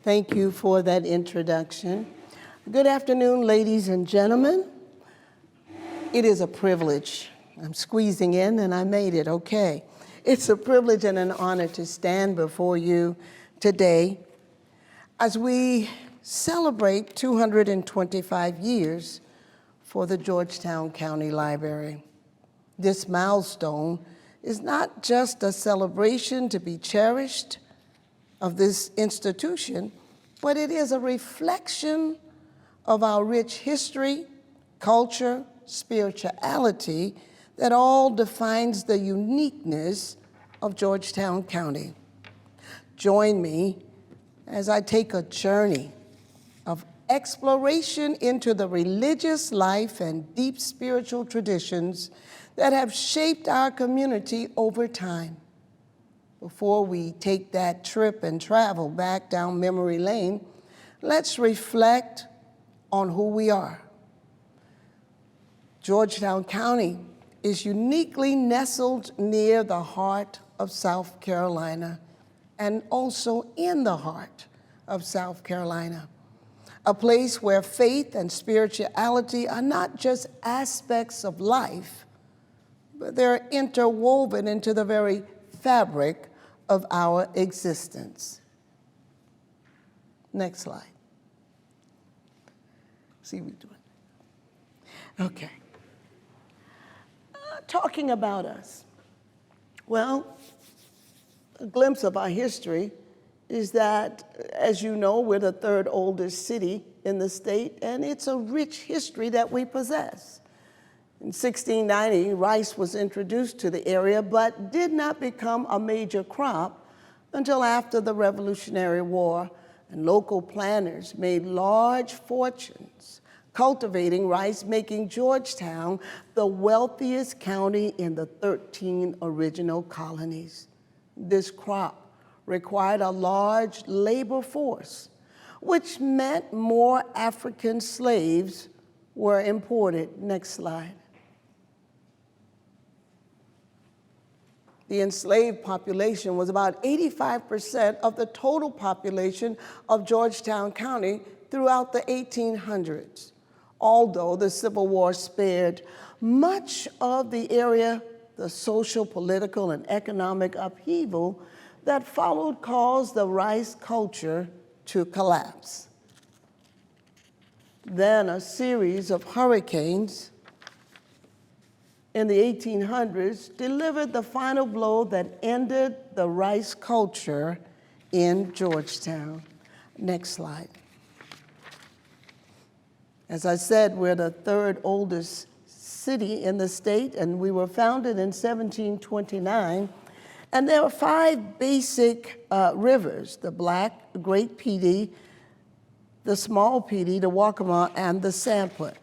Thank you for that introduction. Good afternoon, ladies and gentlemen. It is a privilege. I'm squeezing in and I made it, okay. It's a privilege and an honor to stand before you today as we celebrate 225 years for the Georgetown County Library. This milestone is not just a celebration to be cherished of this institution, but it is a reflection of our rich history, culture, spirituality that all defines the uniqueness of Georgetown County. Join me as I take a journey of exploration into the religious life and deep spiritual traditions that have shaped our community over time. Before we take that trip and travel back down memory lane, let's reflect on who we are. Georgetown County is uniquely nestled near the heart of South Carolina and also in the heart of South Carolina, a place where faith and spirituality are not just aspects of life, but they're interwoven into the very fabric of our existence. Next slide. See what we're doing. Okay. Talking about us. Well, a glimpse of our history is that, as you know, we're the third oldest city in the state, and it's a rich history that we possess. In 1690, rice was introduced to the area, but did not become a major crop until after the Revolutionary War, and local planters made large fortunes cultivating rice, making Georgetown the wealthiest county in the 13 original colonies. This crop required a large labor force, which meant more African slaves were imported. Next slide. The enslaved population was about 85% of the total population of Georgetown County throughout the 1800s. Although the Civil War spared much of the area, the social, political, and economic upheaval that followed caused the rice culture to collapse. Then a series of hurricanes in the 1800s delivered the final blow that ended the rice culture in Georgetown. Next slide. As I said, we're the third oldest city in the state, and we were founded in 1729. And there are 5 basic rivers: the Black, the Great Peedee, the Small Peedee, the Waccamaw, and the Sanput.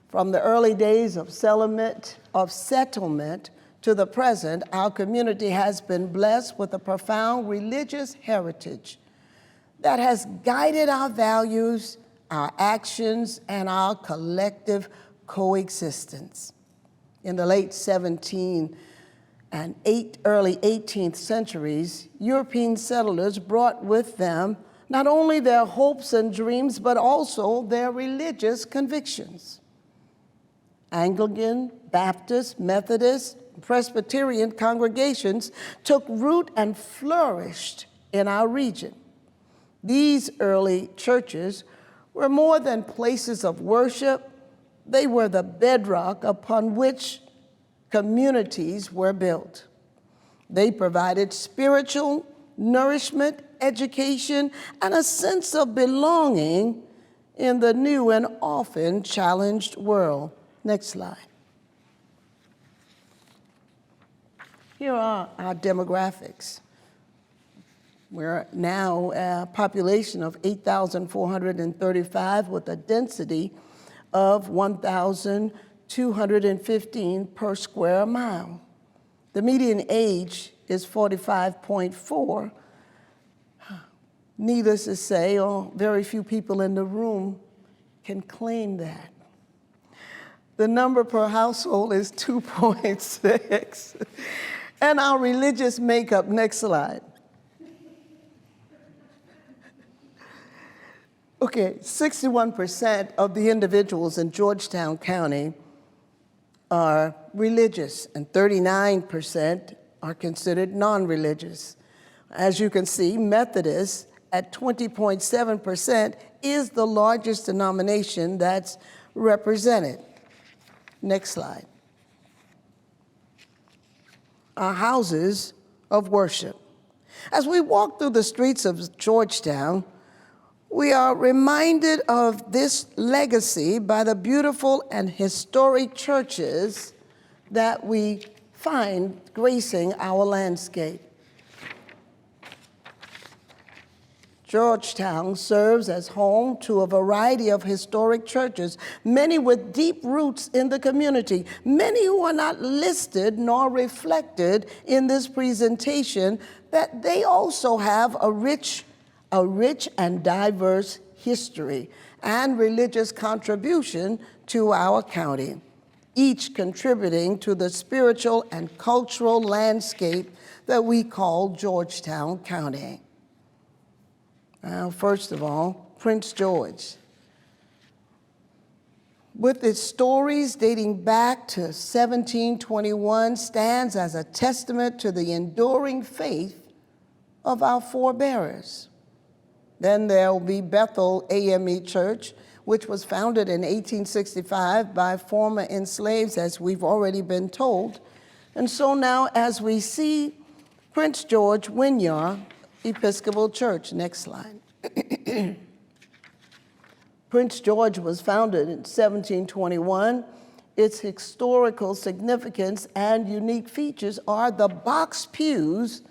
From the early days of settlement to the present, our community has been blessed with a profound religious heritage that has guided our values, our actions, and our collective coexistence. In the late 17th and early 18th centuries, European settlers brought with them not only their hopes and dreams, but also their religious convictions. Anglican, Baptist, Methodist, Presbyterian congregations took root and flourished in our region. These early churches were more than places of worship. They were the bedrock upon which communities were built. They provided spiritual nourishment, education, and a sense of belonging in the new and often challenged world. Next slide. Here are our demographics. We're now a population of 8,435 with a density of 1,215 per square mile. The median age is 45.4. Needless to say, very few people in the room can claim that. The number per household is 2.6. And our religious makeup, next slide. Okay, 61% of the individuals in Georgetown County are religious, and 39% are considered non-religious. As you can see, Methodist at 20.7% is the largest denomination that's represented. Next slide. Our houses of worship. As we walk through the streets of Georgetown, we are reminded of this legacy by the beautiful and historic churches that we find gracing our landscape. Georgetown serves as home to a variety of historic churches, many with deep roots in the community, many who are not listed nor reflected in this presentation, that they also have a rich and diverse history and religious contribution to our county, each contributing to the spiritual and cultural landscape that we call Georgetown County. Now, first of all, Prince George. With its stories dating back to 1721, stands as a testament to the enduring faith of our forebears. Then there will be Bethel AME Church, which was founded in 1865 by former enslaved, as we've already been told. And so now, as we see Prince George Wynyard Episcopal Church, next slide. Prince George was founded in 1721. Its historical significance and unique features are the box pews,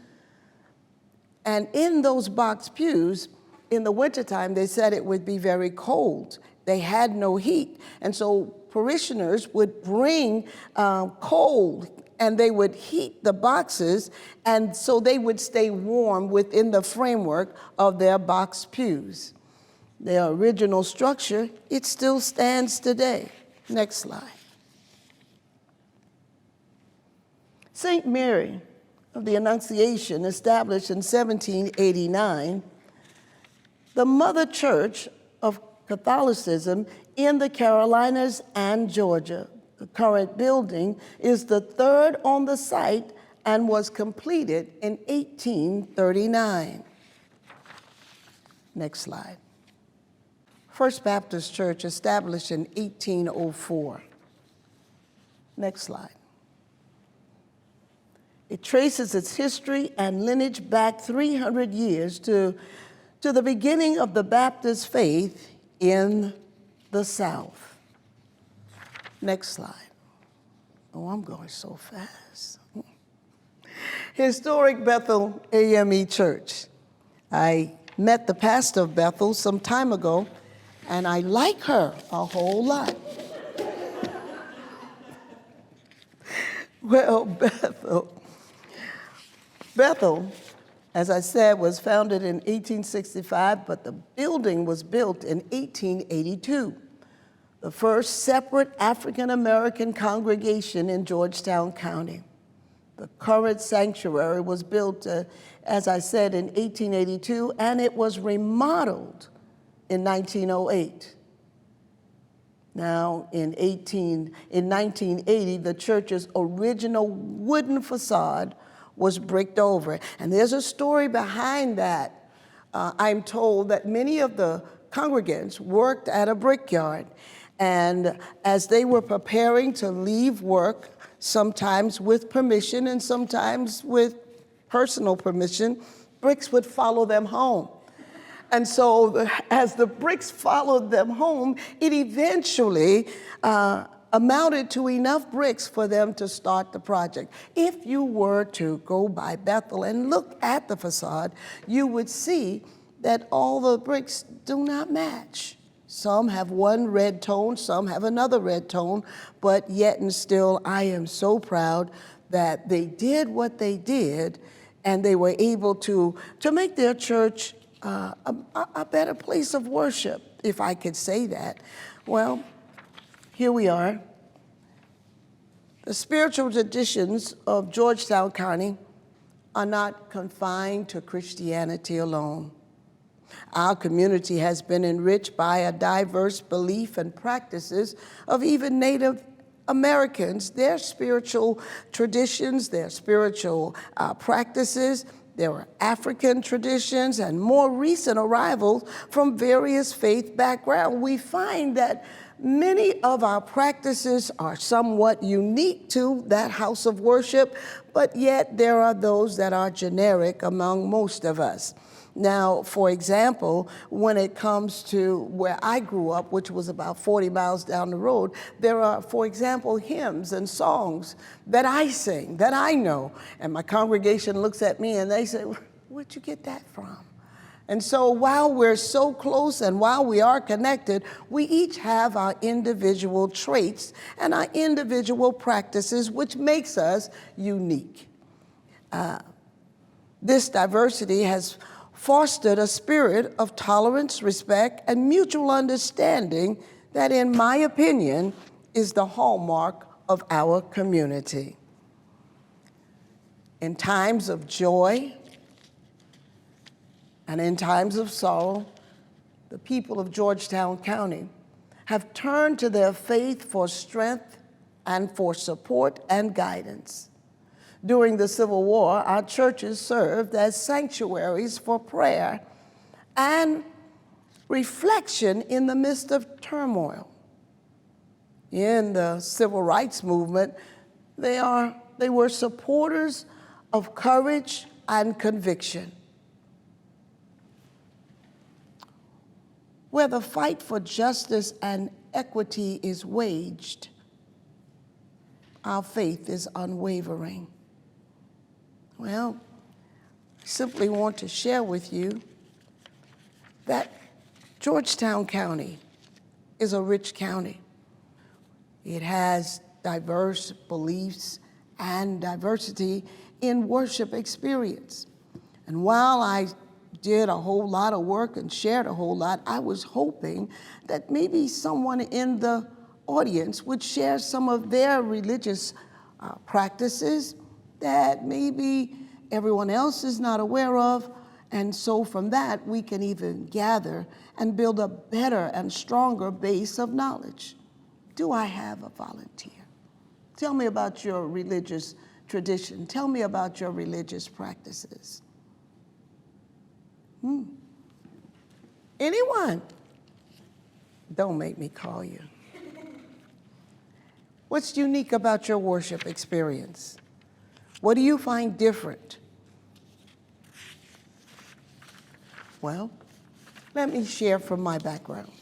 and in those box pews, in the wintertime, they said it would be very cold. They had no heat, and so parishioners would bring coal, and they would heat the boxes, and so they would stay warm within the framework of their box pews. Their original structure, it still stands today. Next slide. St. Mary of the Annunciation, established in 1789, the mother church of Catholicism in the Carolinas and Georgia. The current building is the third on the site and was completed in 1839. Next slide. First Baptist Church, established in 1804. Next slide. It traces its history and lineage back 300 years to the beginning of the Baptist faith in the South. Next slide. Oh, I'm going so fast. Historic Bethel AME Church. I met the pastor of Bethel some time ago, and I like her a whole lot. Well, Bethel, as I said, was founded in 1865, but the building was built in 1882. The first separate African-American congregation in Georgetown County. The current sanctuary was built, as I said, in 1882, and it was remodeled in 1908. Now, in 1980, the church's original wooden facade was bricked over. And there's a story behind that. I'm told that many of the congregants worked at a brickyard, and as they were preparing to leave work, sometimes with permission and sometimes with personal permission, bricks would follow them home. And so as the bricks followed them home, it eventually amounted to enough bricks for them to start the project. If you were to go by Bethel and look at the facade, you would see that all the bricks do not match. Some have one red tone, some have another red tone, but yet and still, I am so proud that they did what they did, and they were able to make their church a better place of worship, if I could say that. Well, here we are. The spiritual traditions of Georgetown County are not confined to Christianity alone. Our community has been enriched by a diverse belief and practices of even Native Americans, their spiritual traditions, their spiritual practices. There were African traditions and more recent arrivals from various faith backgrounds. We find that many of our practices are somewhat unique to that house of worship, but yet there are those that are generic among most of us. Now, for example, when it comes to where I grew up, which was about 40 miles down the road, there are, for example, hymns and songs that I sing, that I know. And my congregation looks at me and they say, "Where'd you get that from?" And so while we're so close and while we are connected, we each have our individual traits and our individual practices, which makes us unique. This diversity has fostered a spirit of tolerance, respect, and mutual understanding that, in my opinion, is the hallmark of our community. In times of joy and in times of sorrow, the people of Georgetown County have turned to their faith for strength and for support and guidance. During the Civil War, our churches served as sanctuaries for prayer and reflection in the midst of turmoil. In the civil rights movement, they were supporters of courage and conviction. Where the fight for justice and equity is waged, our faith is unwavering. Well, I simply want to share with you that Georgetown County is a rich county. It has diverse beliefs and diversity in worship experience. And while I did a whole lot of work and shared a whole lot, I was hoping that maybe someone in the audience would share some of their religious practices that maybe everyone else is not aware of. And so from that, we can even gather and build a better and stronger base of knowledge. Do I have a volunteer? Tell me about your religious tradition. Tell me about your religious practices. Anyone? Don't make me call you. What's unique about your worship experience? What do you find different? Well, let me share from my background.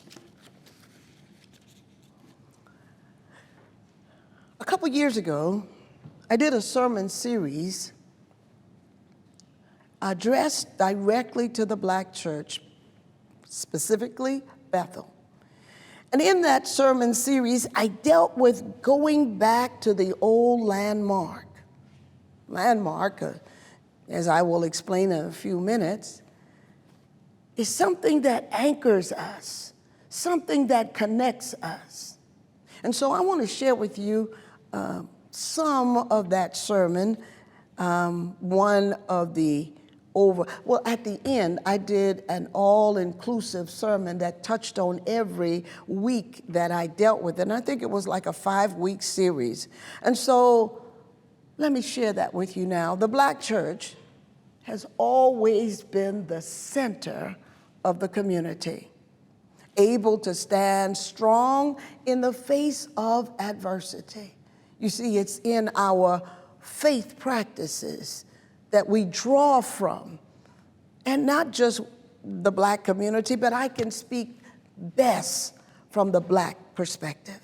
A couple years ago, I did a sermon series addressed directly to the Black church, specifically Bethel. And in that sermon series, I dealt with going back to the old landmark. Landmark, as I will explain in a few minutes, is something that anchors us, something that connects us. And so I want to share with you some of that sermon. One of the at the end, I did an all-inclusive sermon that touched on every week that I dealt with. And I think it was like a 5-week series. And so let me share that with you now. The Black church has always been the center of the community, able to stand strong in the face of adversity. You see, it's in our faith practices that we draw from, and not just the Black community, but I can speak best from the Black perspective.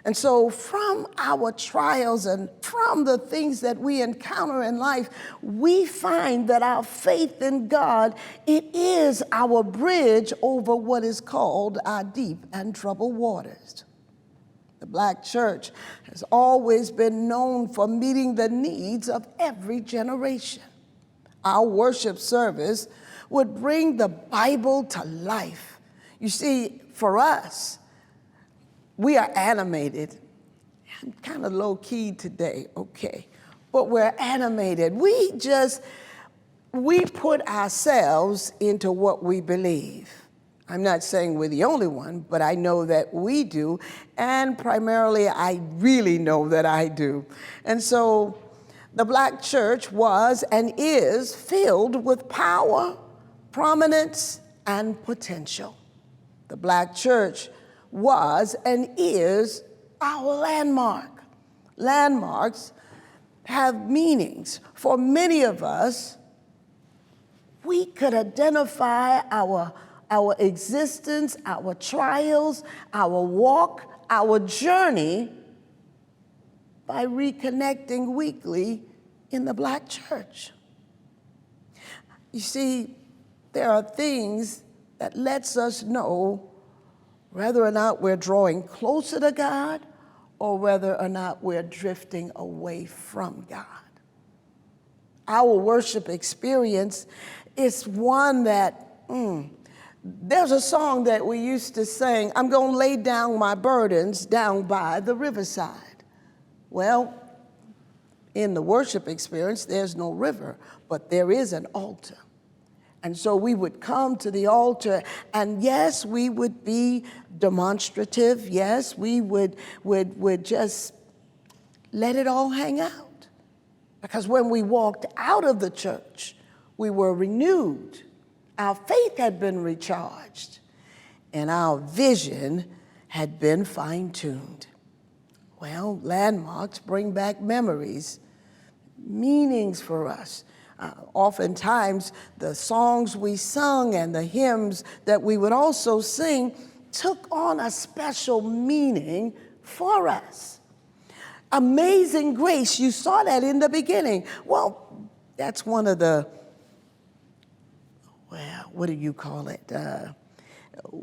And so from our trials and from the things that we encounter in life, we find that our faith in God, it is our bridge over what is called our deep and troubled waters. The Black church has always been known for meeting the needs of every generation. Our worship service would bring the Bible to life. You see, for us, we are animated. I'm kind of low-key today, okay, but we're animated. We just we put ourselves into what we believe. I'm not saying we're the only one, but I know that we do, and primarily I really know that I do. And so the Black church was and is filled with power, prominence, and potential. The Black church was and is our landmark. Landmarks have meanings. For many of us, we could identify our existence, our trials, our walk, our journey by reconnecting weekly in the Black church. You see, there are things that lets us know whether or not we're drawing closer to God or whether or not we're drifting away from God. Our worship experience is one that, there's a song that we used to sing, I'm gonna lay down my burdens down by the riverside. Well, in the worship experience, there's no river, but there is an altar. And so we would come to the altar, and yes, we would be demonstrative. Yes, we would just let it all hang out. Because when we walked out of the church, we were renewed. Our faith had been recharged, and our vision had been fine-tuned. Well, landmarks bring back memories, meanings for us. Oftentimes, the songs we sung and the hymns that we would also sing took on a special meaning for us. Amazing Grace, you saw that in the beginning. Well, that's one of the, well, what do you call it?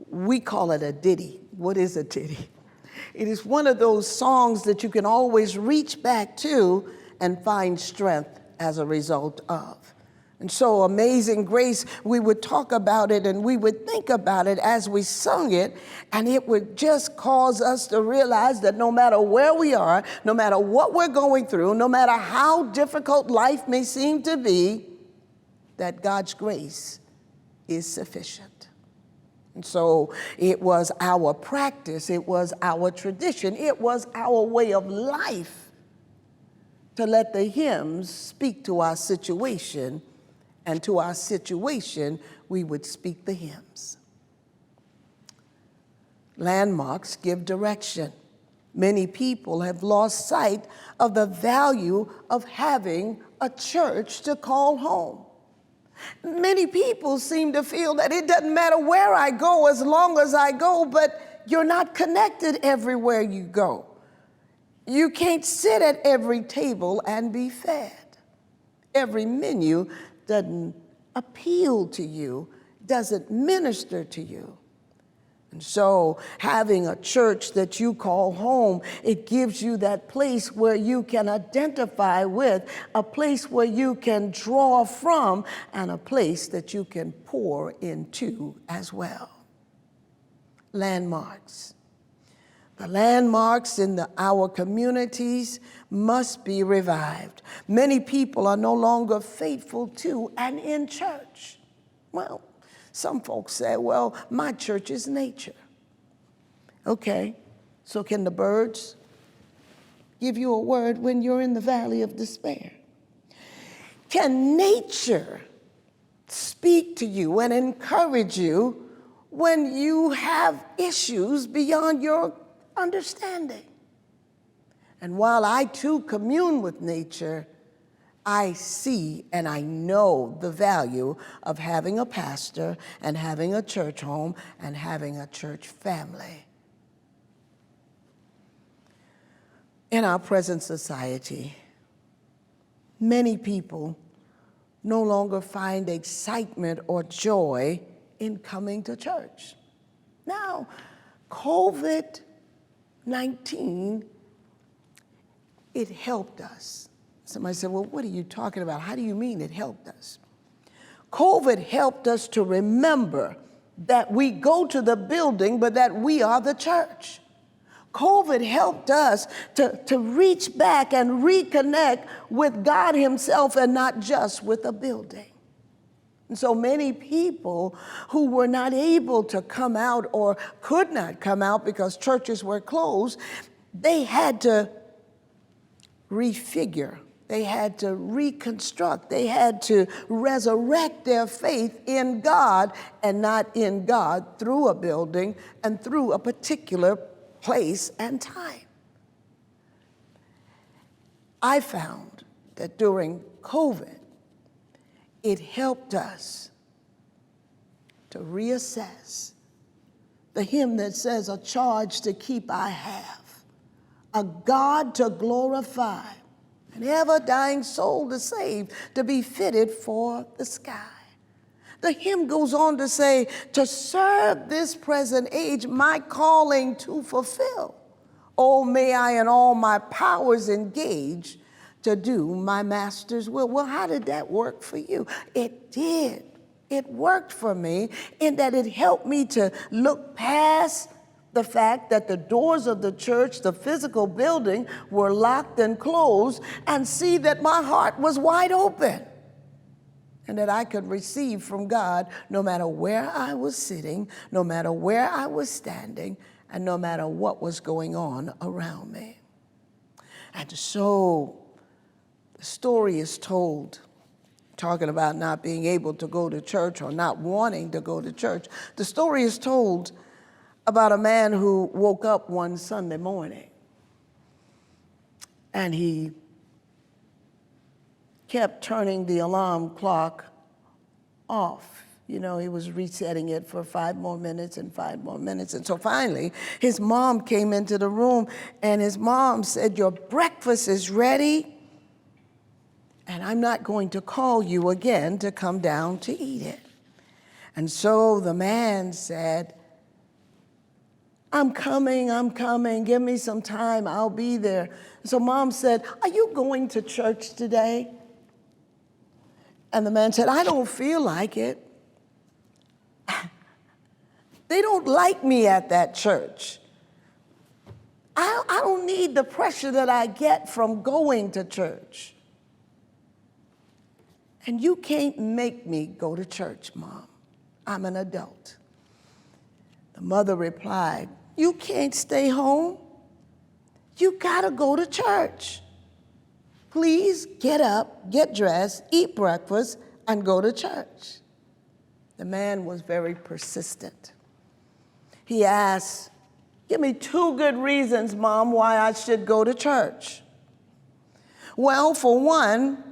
We call it a ditty. What is a ditty? It is one of those songs that you can always reach back to and find strength as a result of. And so Amazing Grace, we would talk about it and we would think about it as we sung it, and it would just cause us to realize that no matter where we are, no matter what we're going through, no matter how difficult life may seem to be, that God's grace is sufficient. And so it was our practice, it was our tradition, it was our way of life to let the hymns speak to our situation, and to our situation, we would speak the hymns. Landmarks give direction. Many people have lost sight of the value of having a church to call home. Many people seem to feel that it doesn't matter where I go as long as I go, but you're not connected everywhere you go. You can't sit at every table and be fed. Every menu doesn't appeal to you, doesn't minister to you. And so having a church that you call home, it gives you that place where you can identify with, a place where you can draw from, and a place that you can pour into as well. Landmarks. The landmarks in our communities must be revived. Many people are no longer faithful to and in church. Well, some folks say, well, my church is nature. Okay, so can the birds give you a word when you're in the valley of despair? Can nature speak to you and encourage you when you have issues beyond your understanding? And while I too commune with nature, I see and I know the value of having a pastor and having a church home and having a church family. In our present society, many people no longer find excitement or joy in coming to church. Now, COVID-19, it helped us. Somebody said, well, what are you talking about? How do you mean it helped us? COVID helped us to remember that we go to the building, but that we are the church. COVID helped us to reach back and reconnect with God himself and not just with a building. And so many people who were not able to come out or could not come out because churches were closed, they had to refigure. They had to reconstruct. They had to resurrect their faith in God and not in God through a building and through a particular place and time. I found that during COVID, it helped us to reassess the hymn that says, "A charge to keep I have, a God to glorify, an ever-dying soul to save, to be fitted for the sky." The hymn goes on to say, "To serve this present age, my calling to fulfill. Oh, may I in all my powers engage to do my master's will." Well, how did that work for you? It did. It worked for me in that it helped me to look past the fact that the doors of the church, the physical building, were locked and closed, and see that my heart was wide open and that I could receive from God no matter where I was sitting, no matter where I was standing, and no matter what was going on around me. And so the story is told, talking about not being able to go to church or not wanting to go to church. The story is told about a man who woke up one Sunday morning and he kept turning the alarm clock off. You know, he was resetting it for 5 more minutes and 5 more minutes. And so finally, his mom came into the room and his mom said, "Your breakfast is ready, and I'm not going to call you again to come down to eat it." And so the man said, I'm coming, give me some time, I'll be there. So mom said, "Are you going to church today?" And the man said, "I don't feel like it. They don't like me at that church. I don't need the pressure that I get from going to church. And you can't make me go to church, Mom. I'm an adult." The mother replied, "You can't stay home. You gotta go to church. Please get up, get dressed, eat breakfast, and go to church." The man was very persistent. He asked, "Give me 2 good reasons, Mom, why I should go to church." "Well, for one,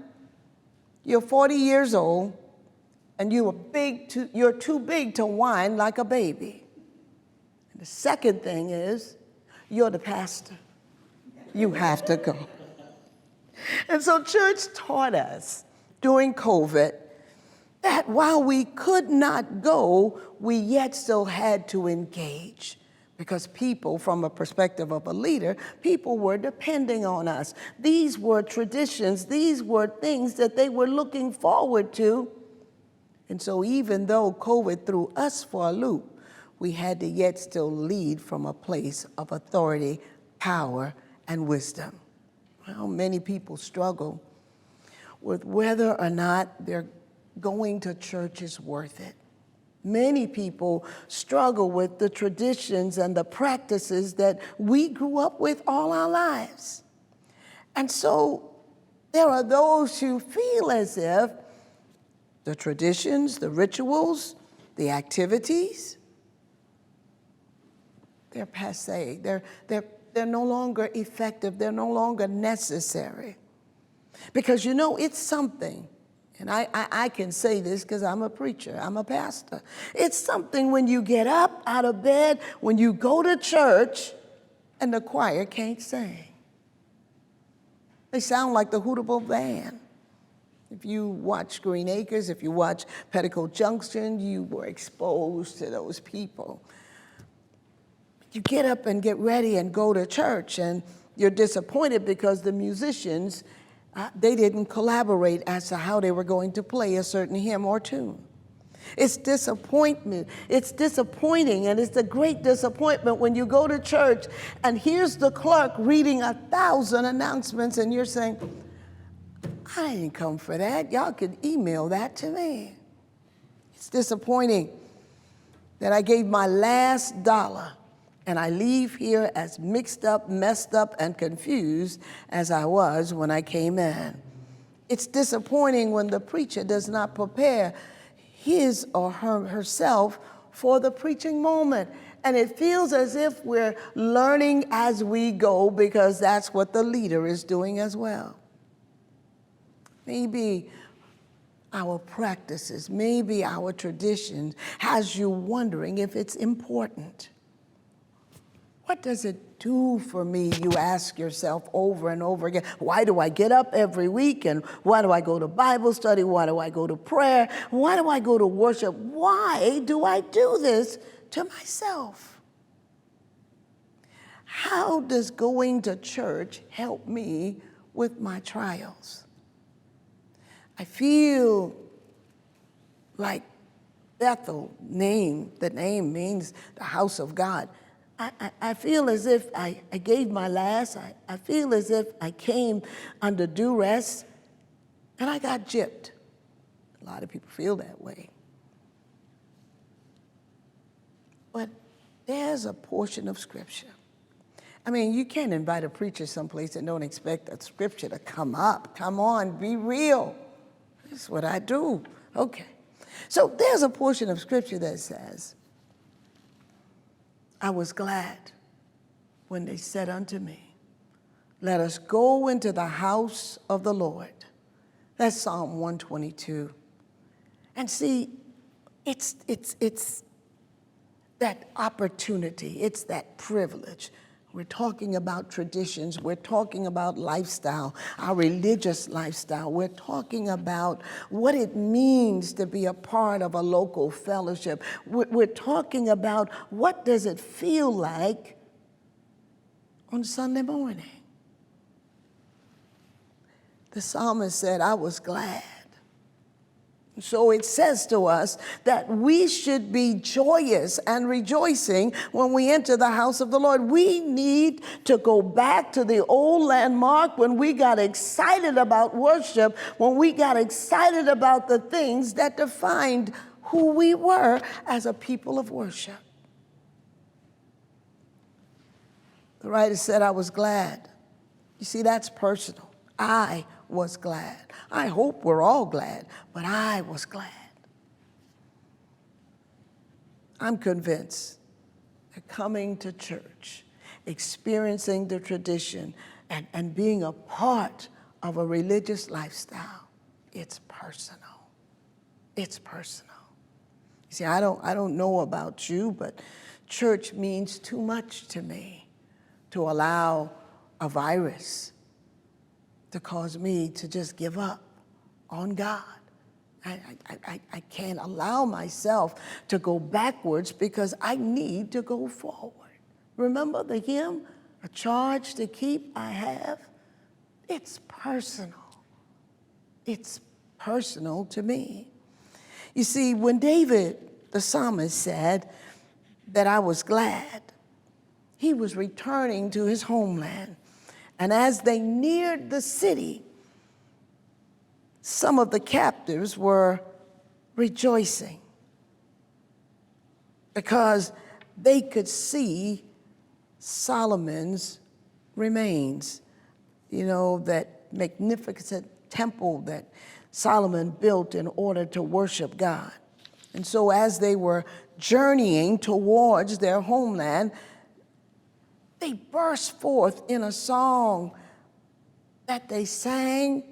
you're 40 years old, and you're too big to whine like a baby. And the second thing is, you're the pastor. You have to go." And so church taught us during COVID that while we could not go, we yet still had to engage. Because people, from a perspective of a leader, people were depending on us. These were traditions, these were things that they were looking forward to. And so even though COVID threw us for a loop, we had to yet still lead from a place of authority, power, and wisdom. Well, many people struggle with whether or not their going to church is worth it. Many people struggle with the traditions and the practices that we grew up with all our lives. And so there are those who feel as if the traditions, the rituals, the activities, they're passé. They're no longer effective. They're no longer necessary. Because, you know, it's something. And I can say this because I'm a preacher, I'm a pastor. It's something when you get up out of bed, when you go to church, and the choir can't sing. They sound like the Hootable Band. If you watch Green Acres, if you watch Petticoat Junction, you were exposed to those people. You get up and get ready and go to church, and you're disappointed because the musicians they didn't collaborate as to how they were going to play a certain hymn or tune. It's disappointment. It's disappointing, and it's a great disappointment when you go to church and here's the clerk reading 1,000 announcements and you're saying, "I didn't come for that. Y'all could email that to me." It's disappointing that I gave my last dollar and I leave here as mixed up, messed up, and confused as I was when I came in. It's disappointing when the preacher does not prepare his or herself for the preaching moment. And it feels as if we're learning as we go, because that's what the leader is doing as well. Maybe our practices, maybe our traditions has you wondering if it's important. What does it do for me, you ask yourself over and over again. Why do I get up every week? And why do I go to Bible study? Why do I go to prayer? Why do I go to worship? Why do I do this to myself? How does going to church help me with my trials? I feel like Bethel, the name means the house of God. I feel as if I gave my last. I feel as if I came under duress and I got gypped. A lot of people feel that way. But there's a portion of Scripture. I mean, you can't invite a preacher someplace and don't expect a Scripture to come up. Come on, be real. That's what I do. Okay. So there's a portion of Scripture that says, I was glad when they said unto me, let us go into the house of the Lord. That's Psalm 122. And see, it's that opportunity, it's that privilege. We're talking about traditions. We're talking about lifestyle, our religious lifestyle. We're talking about what it means to be a part of a local fellowship. We're talking about what does it feel like on Sunday morning. The psalmist said, I was glad. So it says to us that we should be joyous and rejoicing when we enter the house of the Lord. We need to go back to the old landmark when we got excited about worship, when we got excited about the things that defined who we were as a people of worship. The writer said, I was glad. You see, that's personal. I was glad. I hope we're all glad, but I was glad. I'm convinced that coming to church, experiencing the tradition, and being a part of a religious lifestyle, it's personal. It's personal. You see, I don't know about you, but church means too much to me to allow a virus to cause me to just give up on God. I can't allow myself to go backwards because I need to go forward. Remember the hymn, a charge to keep I have? It's personal. It's personal to me. You see, when David, the psalmist, said that I was glad, he was returning to his homeland. And as they neared the city, some of the captives were rejoicing because they could see Solomon's remains. You know, that magnificent temple that Solomon built in order to worship God. And so as they were journeying towards their homeland, they burst forth in a song that they sang,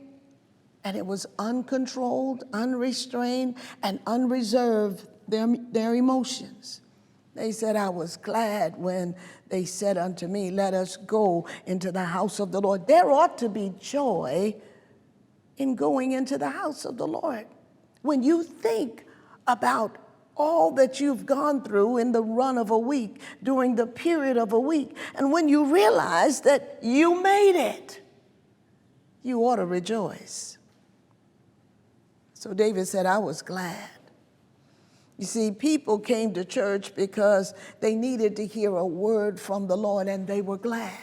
and it was uncontrolled, unrestrained, and unreserved, their emotions. They said, I was glad when they said unto me, let us go into the house of the Lord. There ought to be joy in going into the house of the Lord. When you think about all that you've gone through in the run of a week, during the period of a week, and when you realize that you made it, you ought to rejoice. So David said, I was glad. You see, people came to church because they needed to hear a word from the Lord, and they were glad.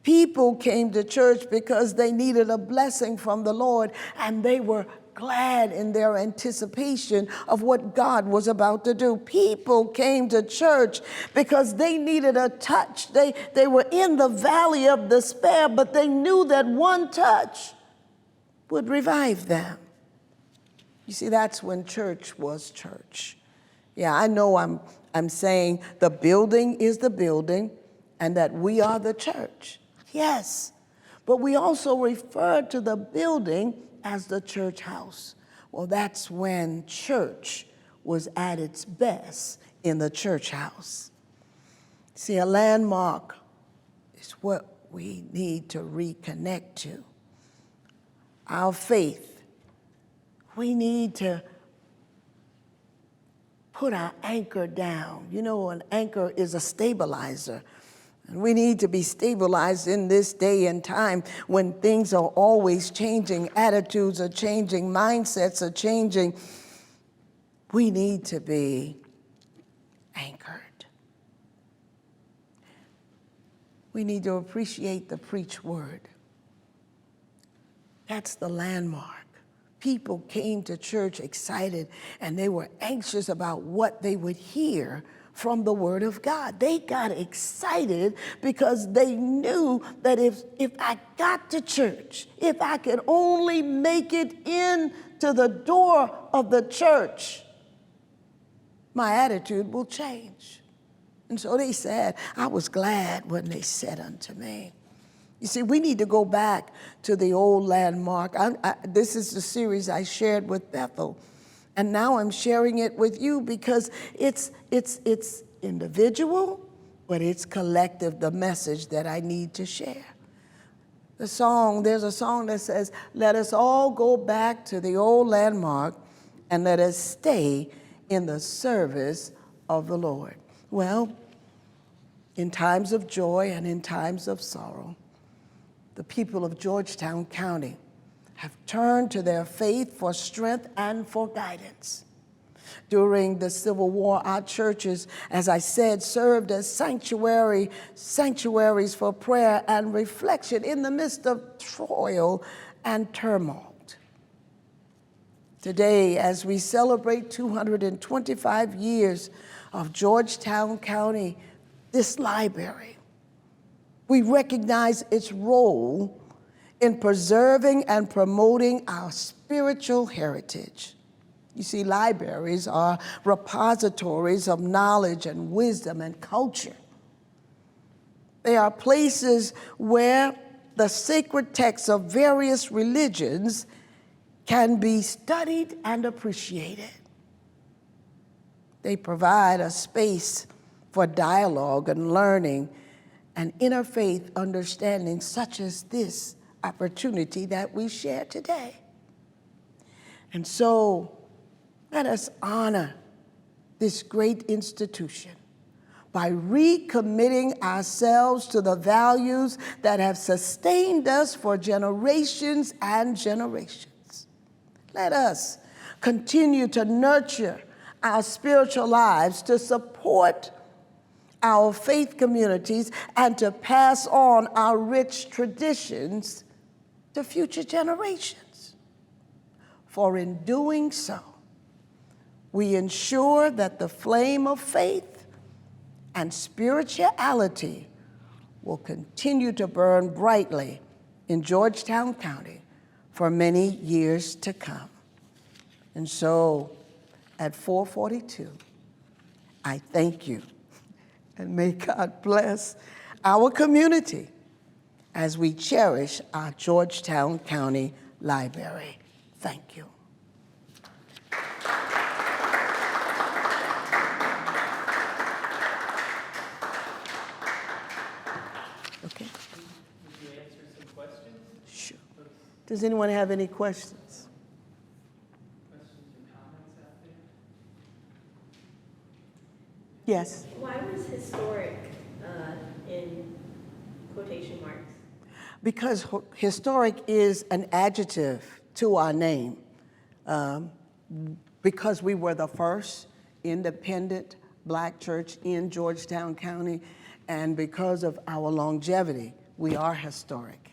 People came to church because they needed a blessing from the Lord, and they were glad in their anticipation of what God was about to do. People came to church because they needed a touch. They were in the valley of despair, but they knew that one touch would revive them. You see, that's when church was church. Yeah, I know I'm saying the building is the building and that we are the church. Yes, but we also refer to the building as the church house. Well, that's when church was at its best, in the church house. See, a landmark is what we need to reconnect to. Our faith, we need to put our anchor down. You know, an anchor is a stabilizer. And we need to be stabilized in this day and time when things are always changing, attitudes are changing, mindsets are changing. We need to be anchored. We need to appreciate the preached word. That's the landmark. People came to church excited, and they were anxious about what they would hear from the Word of God. They got excited because they knew that if I got to church, if I could only make it into the door of the church, my attitude will change. And so they said, I was glad when they said unto me. You see, we need to go back to the old landmark. This is the series I shared with Bethel. And now I'm sharing it with you because it's individual, but it's collective, the message that I need to share. There's a song that says, let us all go back to the old landmark and let us stay in the service of the Lord. Well, in times of joy and in times of sorrow, the people of Georgetown County have turned to their faith for strength and for guidance. During the Civil War, our churches, as I said, served as sanctuaries for prayer and reflection in the midst of toil and turmoil. Today, as we celebrate 225 years of Georgetown County, this library, we recognize its role in preserving and promoting our spiritual heritage. You see, libraries are repositories of knowledge and wisdom and culture. They are places where the sacred texts of various religions can be studied and appreciated. They provide a space for dialogue and learning and interfaith understanding, such as this opportunity that we share today. And so let us honor this great institution by recommitting ourselves to the values that have sustained us for generations and generations. Let us continue to nurture our spiritual lives, to support our faith communities, and to pass on our rich traditions to future generations. For in doing so, we ensure that the flame of faith and spirituality will continue to burn brightly in Georgetown County for many years to come. And so, at 4:42, I thank you, and may God bless our community as we cherish our Georgetown County Library. Thank you. Okay. Would you answer some questions? Sure. Does anyone have any questions? Questions or comments out there? Yes. Why was historic in quotation marks? Because historic is an adjective to our name. Because we were the first independent Black church in Georgetown County, and because of our longevity, we are historic.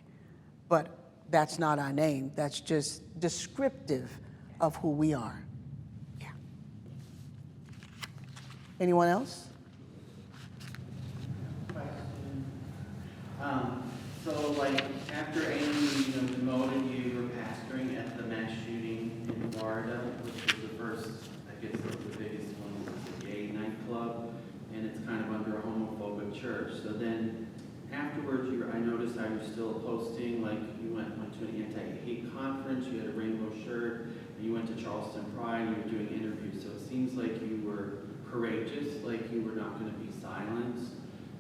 But that's not our name. That's just descriptive of who we are. Yeah. Anyone else? Question. So like after Amy, demoted you, you were pastoring at the mass shooting in Florida, which was the first, I guess, the biggest one, was a gay nightclub, and it's kind of under a homophobic church. So then afterwards, I noticed how you're still posting, like you went to an anti-hate conference, you had a rainbow shirt, and you went to Charleston Pride, and you were doing interviews. So it seems like you were courageous, like you were not going to be silenced.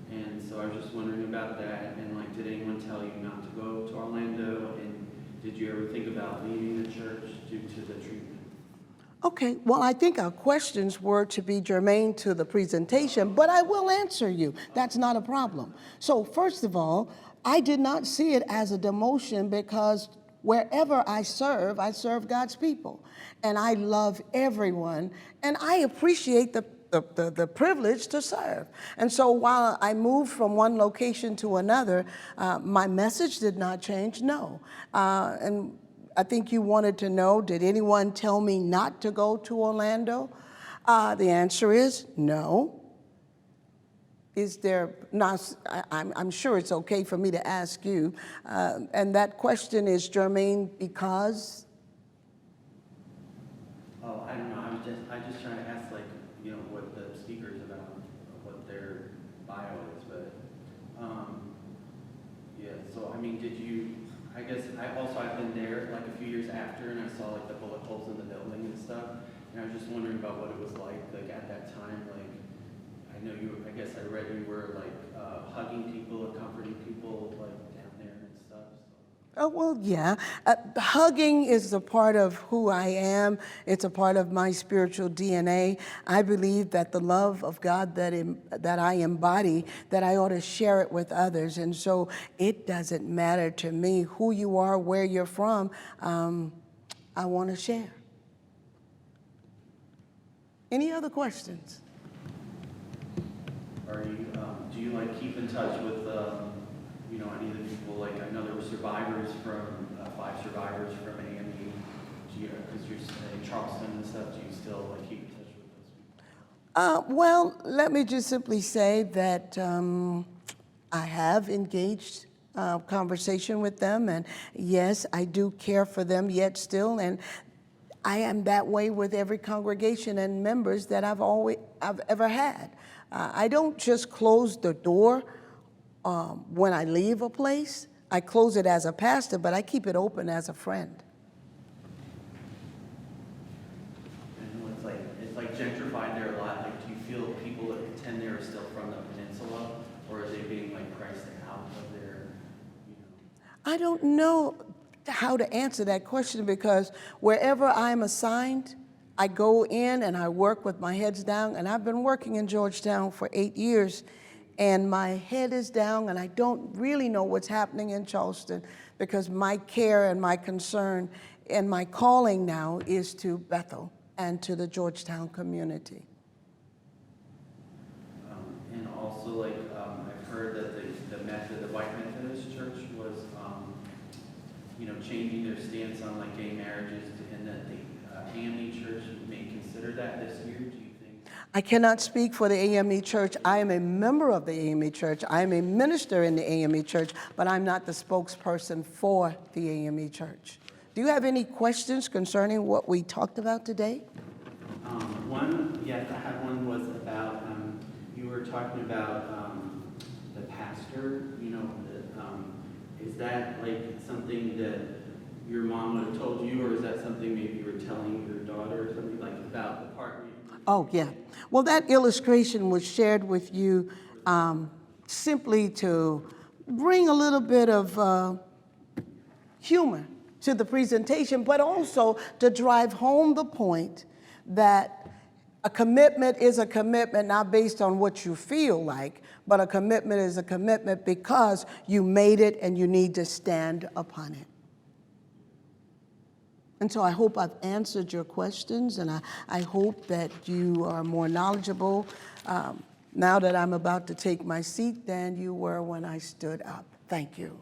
And so I was just wondering about that, and like, did anyone tell you not to go to Orlando, and did you ever think about leaving the church due to the treatment? Okay, well, I think our questions were to be germane to the presentation, but I will answer you. That's not a problem. So first of all, I did not see it as a demotion because wherever I serve God's people. And I love everyone, and I appreciate the privilege to serve. And so while I moved from one location to another, my message did not change, no. And I think you wanted to know, did anyone tell me not to go to Orlando? The answer is no. Is there not? I'm sure it's okay for me to ask you. And that question is germane because? Oh, I don't know. I just trying to ask, like, what the speakers about, what their bio is, but yeah. So I mean, I guess I've been there like a few years after, and I saw like the bullet holes in the building and stuff, and I was just wondering about what it was like at that time. Like, I know I guess I read you were like hugging people or comforting people like down there and stuff. So. Oh, well, yeah. Hugging is a part of who I am. It's a part of my spiritual DNA. I believe that the love of God that I embody, that I ought to share it with others. And so it doesn't matter to me who you are, where you're from. I want to share. Any other questions? Do you like keep in touch with any of the people? Like, I know there were survivors from 5 survivors from AME. Because you're in Charleston and stuff, do you still like keep in touch with those people? Well, let me just simply say that I have engaged conversation with them, and yes, I do care for them yet still, and I am that way with every congregation and members that I've ever had. I don't just close the door when I leave a place. I close it as a pastor, but I keep it open as a friend. And it's like gentrified there a lot. Like, do you feel people that attend there are still from the peninsula, or are they being like priced out of their? I don't know how to answer that question because wherever I'm assigned, I go in and I work with my heads down, and I've been working in Georgetown for 8 years, and my head is down, and I don't really know what's happening in Charleston because my care and my concern and my calling now is to Bethel and to the Georgetown community. And also, like, I've heard that the White Methodist Church was, changing their stance on like gay marriages, and that the AME Church may consider that this year. Do you think? I cannot speak for the AME Church. I am a member of the AME Church. I am a minister in the AME Church, but I'm not the spokesperson for the AME Church. Do you have any questions concerning what we talked about today? I had one was about, you were talking about the pastor, is that like something that your mom would have told you, or is that something maybe you were telling your daughter or something like about the part where you... Oh, yeah. Well, that illustration was shared with you simply to bring a little bit of humor to the presentation, but also to drive home the point that a commitment is a commitment not based on what you feel like, but a commitment is a commitment because you made it and you need to stand upon it. And so I hope I've answered your questions, and I hope that you are more knowledgeable now that I'm about to take my seat than you were when I stood up. Thank you.